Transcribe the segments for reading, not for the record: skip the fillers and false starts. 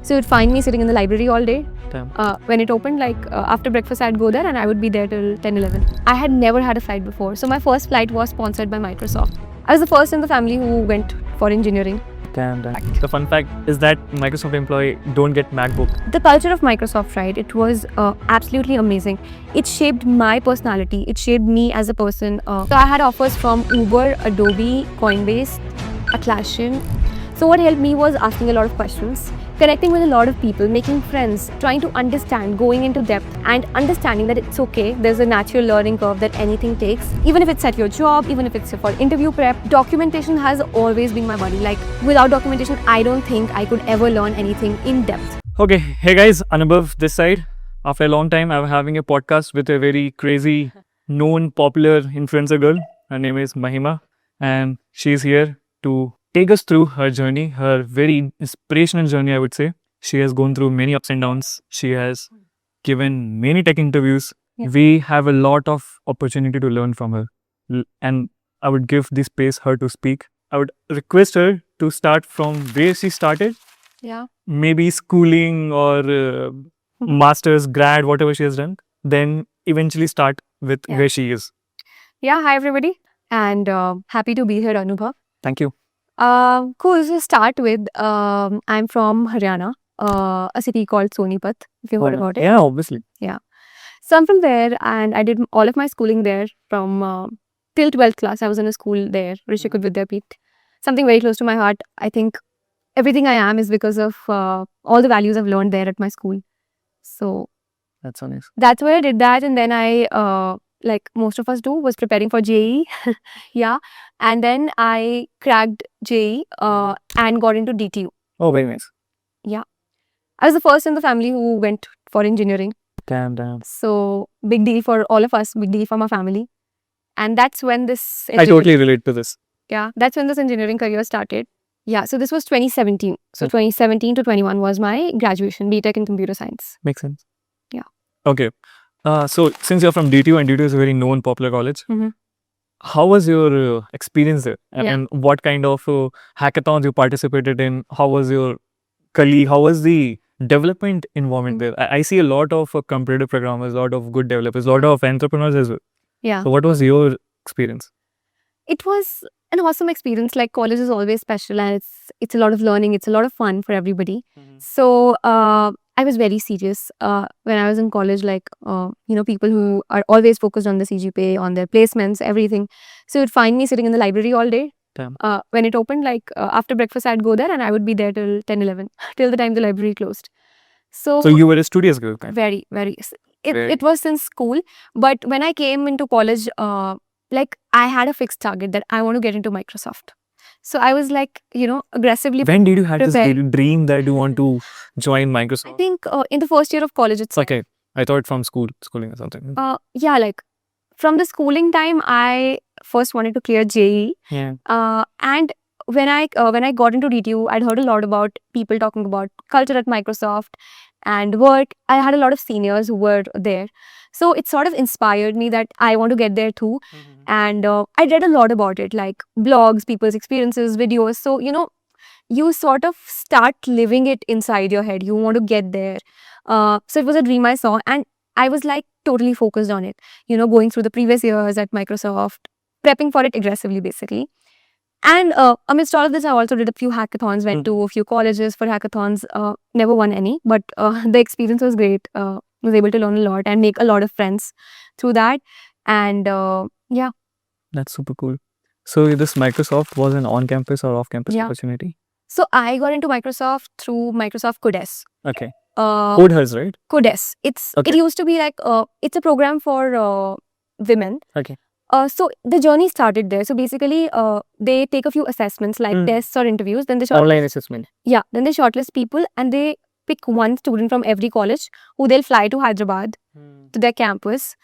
So you'd find me sitting in the library all day. Damn. When it opened, after breakfast, I'd go there and I would be there till 10, 11. I had never had a flight before. So my first flight was sponsored by Microsoft. I was the first in the family who went for engineering. Damn. The fun fact is that Microsoft employee don't get MacBook. The culture of Microsoft, right? It was absolutely amazing. It shaped my personality. It shaped me as a person. So I had offers from Uber, Adobe, Coinbase, Atlassian. So what helped me was asking a lot of questions, connecting with a lot of people, making friends, trying to understand, going into depth and understanding that it's okay. There's a natural learning curve that anything takes. Even if it's at your job, even if it's for interview prep, documentation has always been my buddy. Like without documentation, I don't think I could ever learn anything in depth. Okay, hey guys, Anubhav this side. After a long time, I'm having a podcast with a very crazy, known, popular influencer girl. Her name is Mahima, and she's here to take us through her journey, her very inspirational journey, I would say. She has gone through many ups and downs. She has given many tech interviews. Yeah. We have a lot of opportunity to learn from her. And I would give this space her to speak. I would request her to start from where she started. Yeah. Maybe schooling or master's, grad, whatever she has done. Then eventually start with Yeah. where she is. Yeah, hi everybody. And happy to be here, Anubhav. Thank you. Cool. So start with, I'm from Haryana, a city called Sonipat, if you've heard about it. Yeah, obviously. So I'm from there and I did all of my schooling there from till 12th class. I was in a school there, Rishikut Vidyapith. Something very close to my heart. I think everything I am is because of all the values I've learned there at my school. So That's so nice. that's where I did that. And then I, like most of us do, was preparing for JEE. Yeah. And then I cracked JEE and got into DTU. Oh, very nice. I was the first in the family who went for engineering. Damn. So big deal for all of us, big deal for my family. And that's when this I totally relate to this. yeah, that's when this engineering career started. Yeah, so this was 2017. So Hmm. 2017 to 21 was my graduation, BTech in computer science. Makes sense. Yeah. Okay. So since you're from DTU and DTU is a very known popular college, Mhm. how was your experience there? Yeah. And what kind of hackathons you participated in? How was your colleague? How was the development environment Mhm. there? I see a lot of competitive programmers, a lot of good developers, a lot of entrepreneurs as well. Yeah. So what was your experience? It was an awesome experience. Like college is always special and it's a lot of learning. It's a lot of fun for everybody. So I was very serious when I was in college. People who are always focused on the CGPA, on their placements, everything. So you'd find me sitting in the library all day. Damn. When it opened, after breakfast, I'd go there and I would be there till 10, 11, till the time the library closed. So So you were a studious girl, kind of. very. Very. It was since school, but when I came into college, I had a fixed target that I want to get into Microsoft. So I was aggressively. When did you have this Prepare. dream that you want to join I Microsoft? think in the first year of college, it's Okay, I thought from schooling or something. from the schooling time, I first wanted to clear JEE. Yeah. And when I got into DTU, I'd heard a lot about people talking about culture at Microsoft and work. I had a lot of seniors who were there. So it sort of inspired me that I want to get there too. And I read a lot about it, like blogs, people's experiences, videos. So, you sort of start living it inside your head. You want to get there. So it was a dream I saw. And I was like totally focused on it, going through the previous years at Microsoft, prepping for it aggressively, basically. And amidst all of this, I also did a few hackathons, went to a few colleges for hackathons, never won any, but the experience was great. Was able to learn a lot and make a lot of friends through that. And yeah. That's super cool. So this Microsoft was an on-campus or off-campus Yeah. opportunity? So I got into Microsoft through Microsoft Codes. Okay. Uh, Codehers, right? Codes. It Okay. used to be it's a program for women. Okay. So the journey started there. So basically, they take a few assessments like tests or interviews. Then they Online assessment. then they shortlist people and they pick one student from every college who they'll fly to Hyderabad to their campus,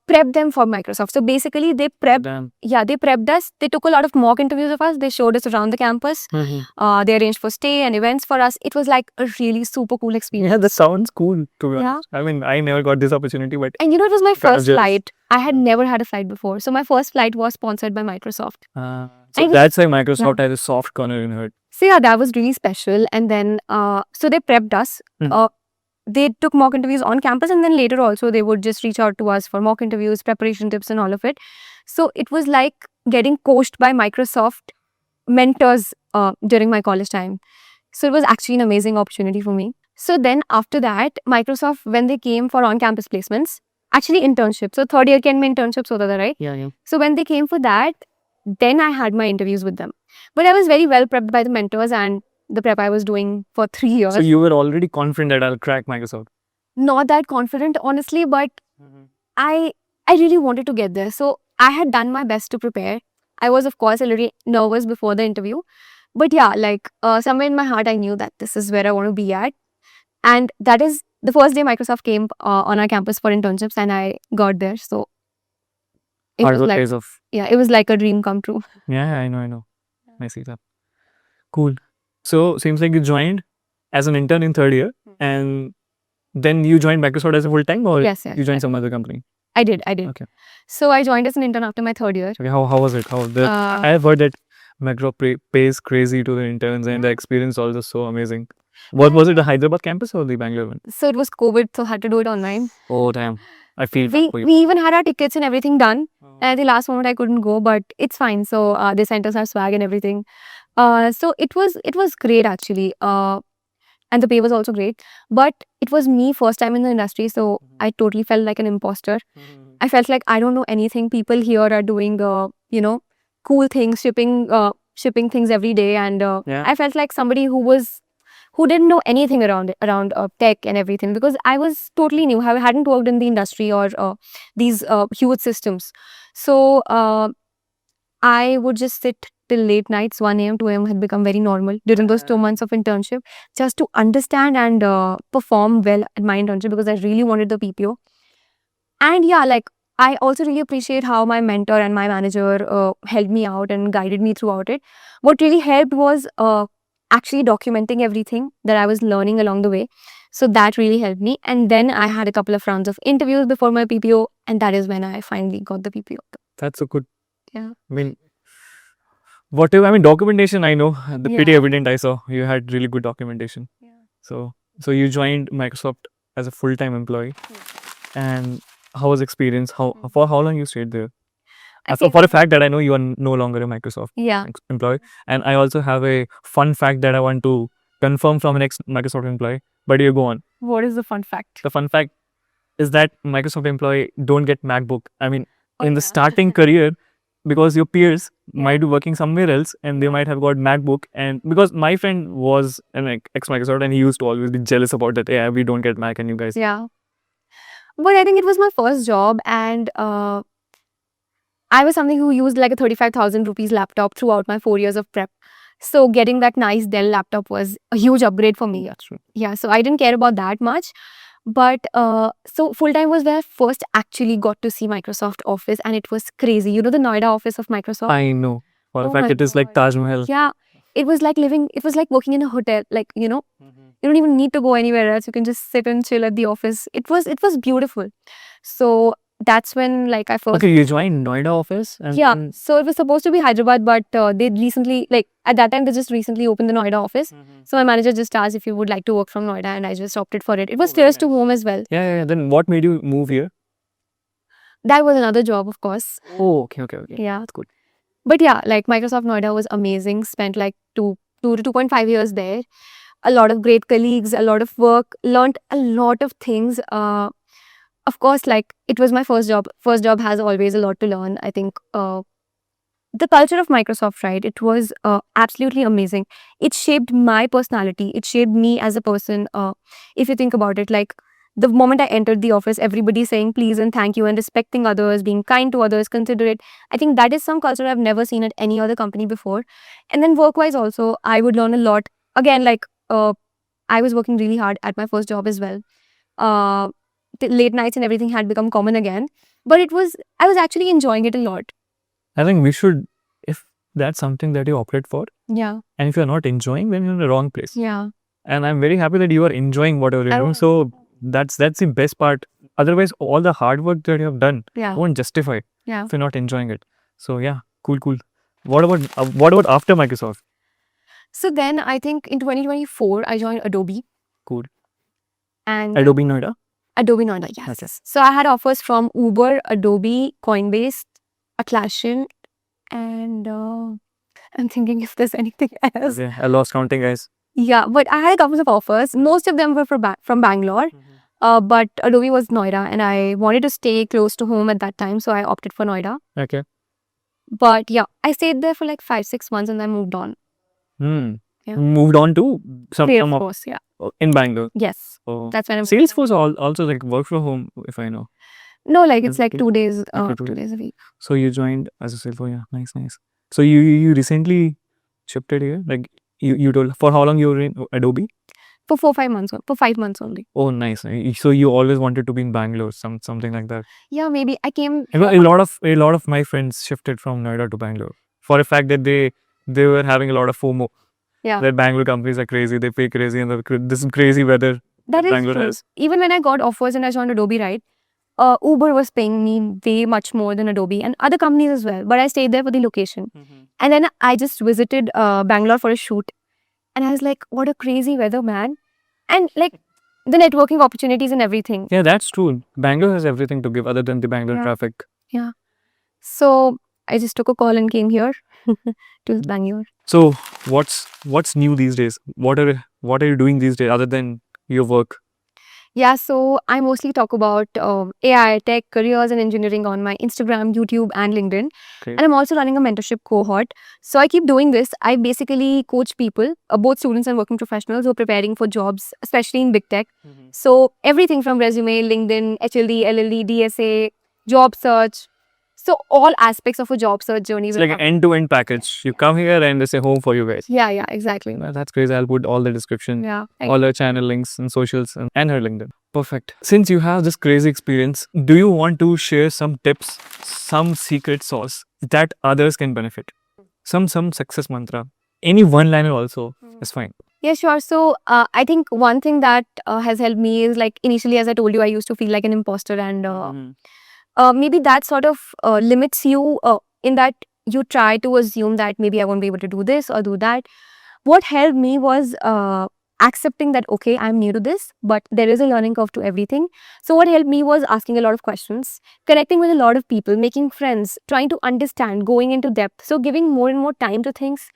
prep them for Microsoft. So basically, they prepped us. They took a lot of mock interviews of us. They showed us around the campus. They arranged for stay and events for us. It was like a really super cool experience. Yeah, that sounds cool, to be Yeah. honest. I mean, I never got this opportunity, but And it was my first Just- flight. I had never had a flight before. So my first flight was sponsored by Microsoft. so I was- that's why Microsoft has a soft corner in her So yeah, that was really special. And then, so they prepped us. They took mock interviews on campus, and then later also they would just reach out to us for mock interviews, preparation tips, and all of it. So it was like getting coached by Microsoft mentors during my college time. So it was actually an amazing opportunity for me. So then after that, Microsoft, when they came for on-campus placements, actually internships. So third year can be internships, hota tha, right? Yeah. So when they came for that, then I had my interviews with them. But I was very well prepped by the mentors and the prep I was doing for 3 years. So you were already confident that I'll crack Microsoft. Not that confident, honestly, but I really wanted to get there. So I had done my best to prepare. I was, of course, a little nervous before the interview. But yeah, like somewhere in my heart, I knew that this is where I want to be at. And that is the first day Microsoft came on our campus for internships, and I got there. So it Hard was work like, pays off. yeah, it was like a dream come true. Yeah, I know. I see that. Cool. So seems like you joined as an intern in third year, and then you joined Microsoft as a full time, or Yes. you joined some other company? I did. Okay. So I joined as an intern after my third year. Okay, how was it? I have heard that Microsoft pays crazy to the interns, and the experience also so amazing. What was it, the Hyderabad campus or the Bangalore one? So it was COVID, so had to do it online. Oh damn, I feel We even had our tickets and everything done. And at the last moment, I couldn't go, but it's fine. So they sent us our swag and everything. So it was great actually. And the pay was also great. But it was me first time in the industry, so I totally felt like an imposter. I felt like I don't know anything. People here are doing, cool things, shipping things every day, and I felt like somebody who didn't know anything around tech and everything, because I was totally new. I hadn't worked in the industry or these huge systems. So I would just sit till late nights. 1 a.m., 2 a.m. had become very normal during those 2 months of internship, just to understand and perform well at my internship, because I really wanted the PPO. And yeah, like I also really appreciate how my mentor and my manager helped me out and guided me throughout it. What really helped was actually documenting everything that I was learning along the way. So that really helped me. And then I had a couple of rounds of interviews before my PPO, and that is when I finally got the PPO. That's so good. Yeah. I mean, documentation, I know. Pretty evident I saw. You had really good documentation. Yeah. So you joined Microsoft as a full-time employee. And how was experience? For how long you stayed there? For a fact that I know you are no longer a Microsoft employee. And I also have a fun fact that I want to confirm from an ex-Microsoft employee. But you go on. What is the fun fact? The fun fact is that Microsoft employee don't get MacBook. I mean, in the starting career, because your peers might be working somewhere else and they might have got MacBook. And because my friend was an ex-Microsoft and he used to always be jealous about that. Yeah, we don't get Mac and you guys. Yeah. But I think it was my first job, and I was something who used like a 35,000 rupees laptop throughout my 4 years of prep. So getting that nice Dell laptop was a huge upgrade for me. That's true. Yeah, so I didn't care about that much. But so full-time was where I first actually got to see Microsoft Office, and it was crazy. You know the Noida office of Microsoft? I know. For a Oh fact, my it is like Taj Mahal. Yeah, it was like working in a hotel. Like, you don't even need to go anywhere else. You can just sit and chill at the office. It was beautiful. So that's when like I first. Okay, you joined Noida office? And So it was supposed to be Hyderabad, but they recently, like at that time, they just recently opened the Noida office. So my manager just asked if you would like to work from Noida, and I just opted for it. It was close to home as well. Yeah. Then what made you move here? That was another job, of course. Oh, okay. Yeah. That's good. But yeah, like Microsoft Noida was amazing. Spent like 2 to 2.5 years there. A lot of great colleagues, a lot of work, learned a lot of things. Of course, like it was my first job. First job has always a lot to learn. I think the culture of Microsoft, right? It was absolutely amazing. It shaped my personality. It shaped me as a person. If you think about it, like the moment I entered the office, everybody saying please and thank you and respecting others, being kind to others, considerate. I think that is some culture I've never seen at any other company before. And then work-wise also, I would learn a lot. Again, like I was working really hard at my first job as well. The late nights and everything had become common again. But I was actually enjoying it a lot. I think we should, if that's something that you operate for, Yeah. and if you're not enjoying, then you're in the wrong place. Yeah. And I'm very happy that you are enjoying whatever you're doing. So that's the best part. Otherwise, all the hard work that you have done won't justify Yeah. if you're not enjoying it. So yeah, cool. What about after Microsoft? So then I think in 2024 I joined Adobe. Cool. And Adobe Noida. Adobe Noida, yes. Okay. So I had offers from Uber, Adobe, Coinbase, Atlassian, and I'm thinking if there's anything else. Okay. I lost counting, guys. Yeah, but I had a couple of offers. Most of them were from Bangalore. But Adobe was Noida, and I wanted to stay close to home at that time, so I opted for Noida. Okay. But yeah, I stayed there for like 5-6 months and then moved on. Yeah. Moved on to some of Salesforce, yeah. in Bangalore. Yes, Oh. that's when I'm. Salesforce also like work from home, if I know. No, like it's like Okay. 2 days, Okay, 2 days a week. So you joined as a Salesforce, yeah, nice. So you recently shifted here, like you told for how long you were in Adobe? For 4-5 months, for 5 months only. Oh, nice. So you always wanted to be in Bangalore, something like that. Yeah, maybe I came. A lot of my friends shifted from Noida to Bangalore for a fact that they were having a lot of FOMO. Yeah. That Bangalore companies are crazy, they pay crazy, and this crazy weather. That is Bangalore true. has. Even when I got offers and I joined Adobe, right? Uber was paying me way much more than Adobe and other companies as well. But I stayed there for the location. And then I just visited Bangalore for a shoot. And I was like, what a crazy weather, man. And like the networking opportunities and everything. Yeah, that's true. Bangalore has everything to give other than the Bangalore Yeah. traffic. Yeah. So I just took a call and came here to Bangalore. So what's new these days? What are you doing these days other than your work? Yeah, so I mostly talk about AI, tech, careers, and engineering on my Instagram, YouTube, and LinkedIn. Great. And I'm also running a mentorship cohort. So I keep doing this. I basically coach people, both students and working professionals who are preparing for jobs, especially in big tech. So everything from resume, LinkedIn, HLD, LLD, DSA, job search. So all aspects of a job search journey. It's will like an come. end-to-end package. You come here and there's a home for you guys. Yeah, exactly. Well, that's crazy. I'll put all the description, Yeah. all her channel links and socials and her LinkedIn. Perfect. Since you have this crazy experience, do you want to share some tips, some secret sauce that others can benefit? Some success mantra. Any one-liner also is fine. Yeah, sure. So I think one thing that has helped me is like initially, as I told you, I used to feel like an imposter and maybe that sort of limits you in that you try to assume that maybe I won't be able to do this or do that. What helped me was accepting that, okay, I'm new to this, but there is a learning curve to everything. So what helped me was asking a lot of questions, connecting with a lot of people, making friends, trying to understand, going into depth. So giving more and more time to things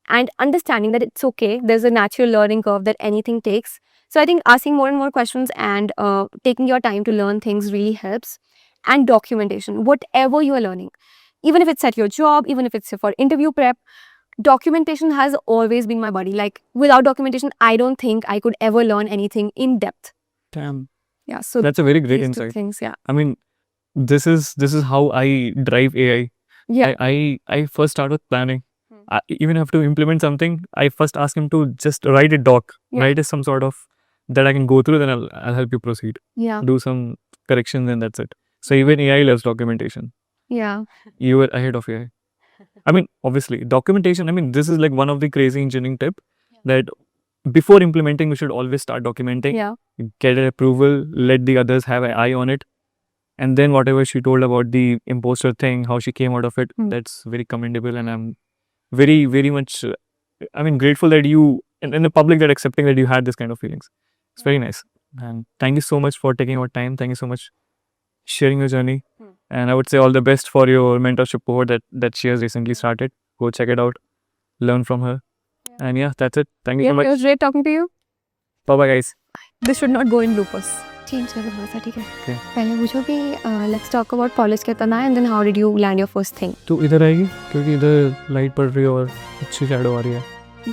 and understanding that it's okay. There's a natural learning curve that anything takes. So I think asking more and more questions and taking your time to learn things really helps. And documentation, whatever you are learning, even if it's at your job, even if it's for interview prep, documentation has always been my buddy. Like without documentation, I don't think I could ever learn anything in depth. Damn. Yeah, so That's a very great these two insight. things, yeah. I mean, this is how I drive AI. Yeah. I first start with planning. Even have to implement something, I first ask him to just write a doc, write some sort of that I can go through, then I'll help you proceed. Yeah. Do some corrections and that's it. So even AI loves documentation. Yeah. You were ahead of AI. I mean, obviously, documentation, I mean, this is like one of the crazy engineering tip that before implementing, we should always start documenting. Yeah. Get an approval, let the others have an eye on it. And then whatever she told about the imposter thing, how she came out of it, that's very commendable. And I'm very, very much, grateful that you, in the public, that accepting that you had this kind of feelings. It's very nice. And thank you so much for taking your time. Thank you so much sharing your journey. And I would say all the best for your mentorship cohort that she has recently started. Go check it out. Learn from her. And yeah, that's it. Thank you so It much. was great talking to you. Bye-bye, guys. This should not go in bloopers. Change कर थोड़ा सा, ठीक है? Okay. पहले पूछो कि let's talk about college क्या करना है and then how did you land your first thing? तू इधर आएगी क्योंकि इधर लाइट पड़ रही है और अच्छी शैडो आ रही है.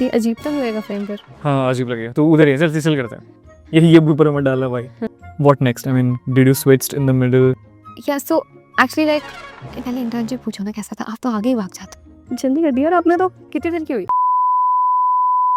ये अजीब तो लगेगा फ्रेम पर. हाँ, अजीब लगेगा. तो उधर ही चल करते हैं. ये ऊपर मत डालना भाई. What next? I mean, did you switch in the middle? Yeah, so actually like पहले इंटर्नशिप पूछो ना कैसा था. आप तो आगे ही भाग जाते. जल्दी कर दिया और आपने तो कितनी देर की हुई?